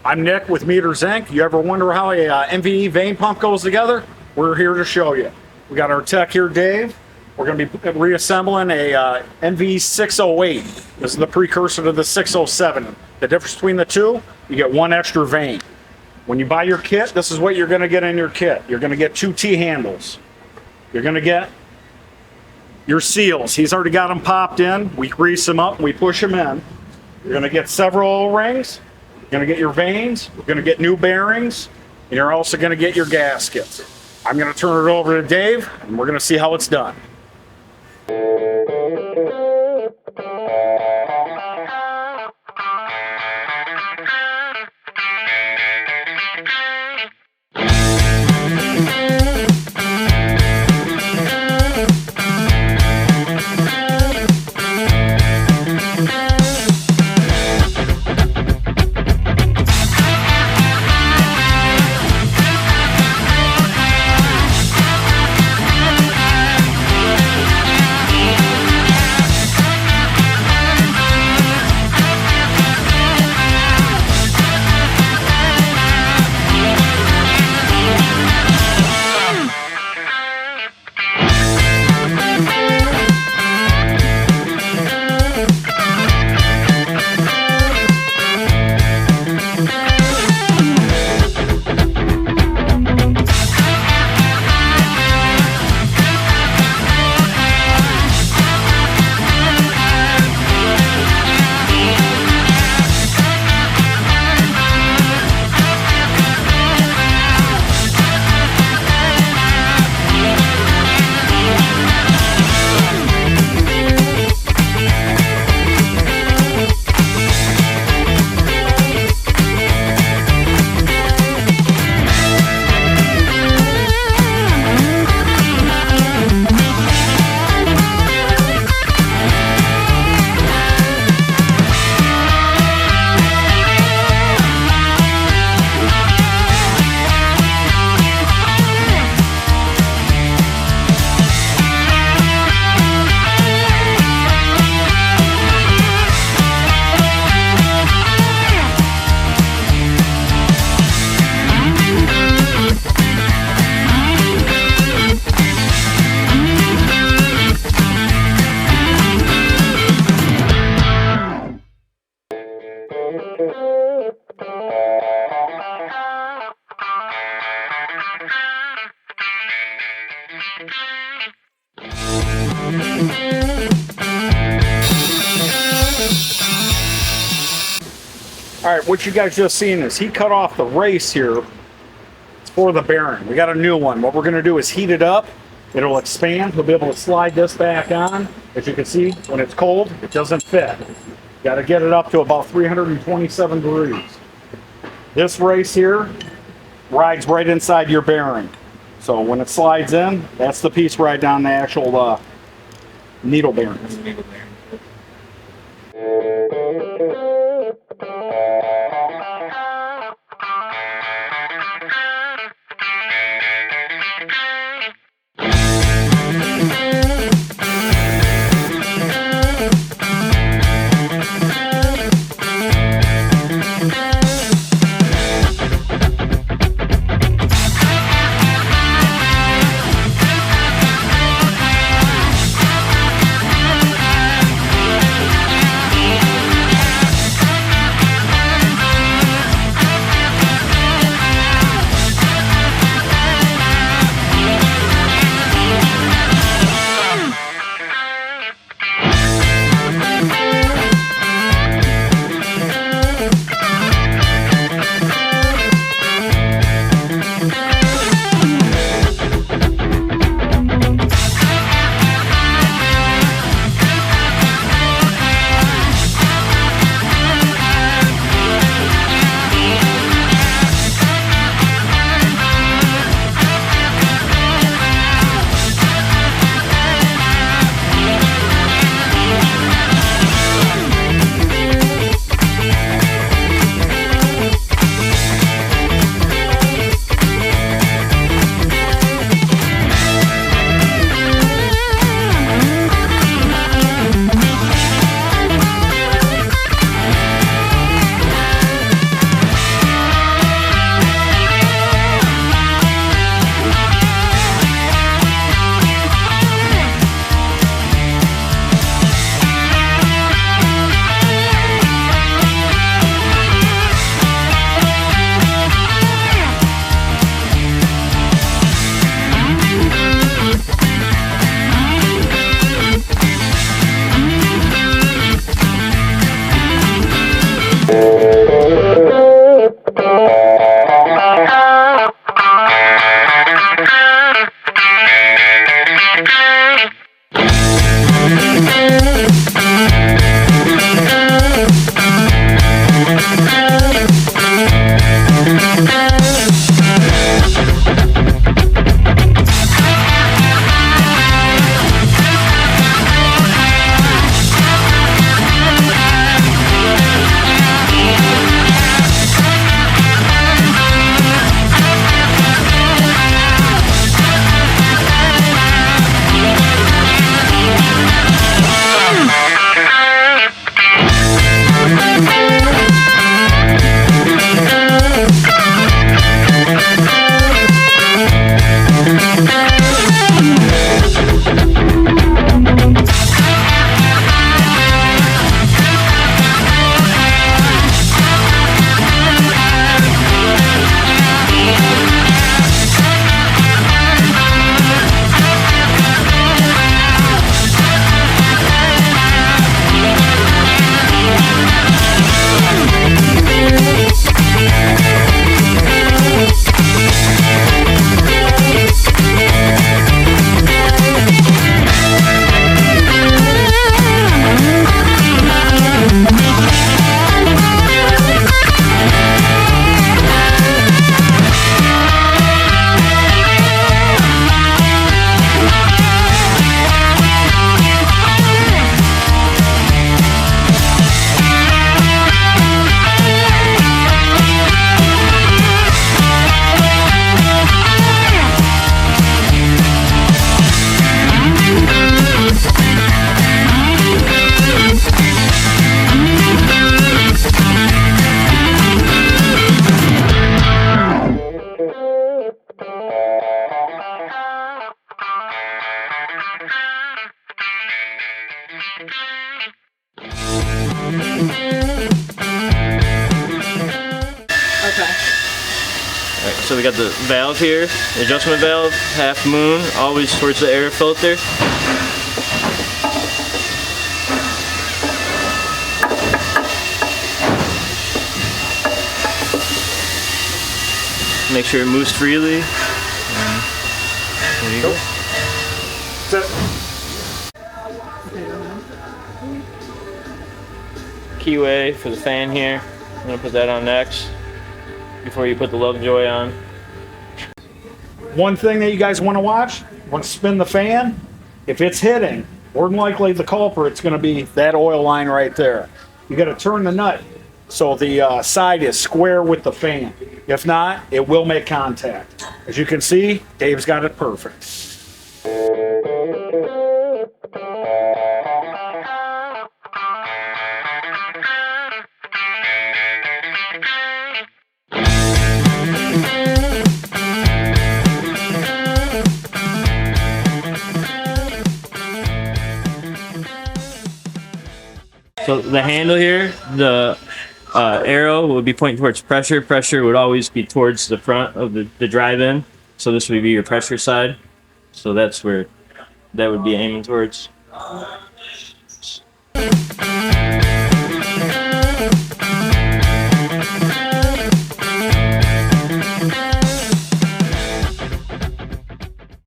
I'm Nick with Meters Inc. You ever wonder how a NVE vane pump goes together? We're here to show you. We got our tech here, Dave. We're going to be reassembling a NVE 608. This is the precursor to the 607. The difference between the two, you get one extra vane. When you buy your kit, this is what you're going to get in your kit. You're going to get 2 T-handles. You're going to get your seals. He's already got them popped in. We grease them up and we push them in. You're going to get several O-rings. You're going to get your vanes. You're going to get new bearings. And you're also going to get your gaskets. I'm going to turn it over to Dave, and we're going to see how it's done. Alright, what you guys just seen is he cut off the race here for the bearing. We got a new one. What we're going to do is heat it up. It'll expand. We'll be able to slide this back on. As you can see, when it's cold, it doesn't fit. Got to get it up to about 327 degrees. This race here rides right inside your bearing. So when it slides in, that's the piece right down the actual needle bearing. So we got the valve here, the adjustment valve, half moon, always towards the air filter. Make sure it moves freely. There you go. That's it. Keyway for the fan here. I'm gonna put that on next before you put the Lovejoy on. One thing that you guys want to watch, once you spin the fan, if it's hitting, more than likely the culprit's going to be that oil line right there. You got to turn the nut so the side is square with the fan. If not, it will make contact. As you can see, Dave's got it perfect. So the handle here, the arrow would be pointing towards pressure. Pressure would always be towards the front of the drive-in. So this would be your pressure side. So that's where that would be aiming towards.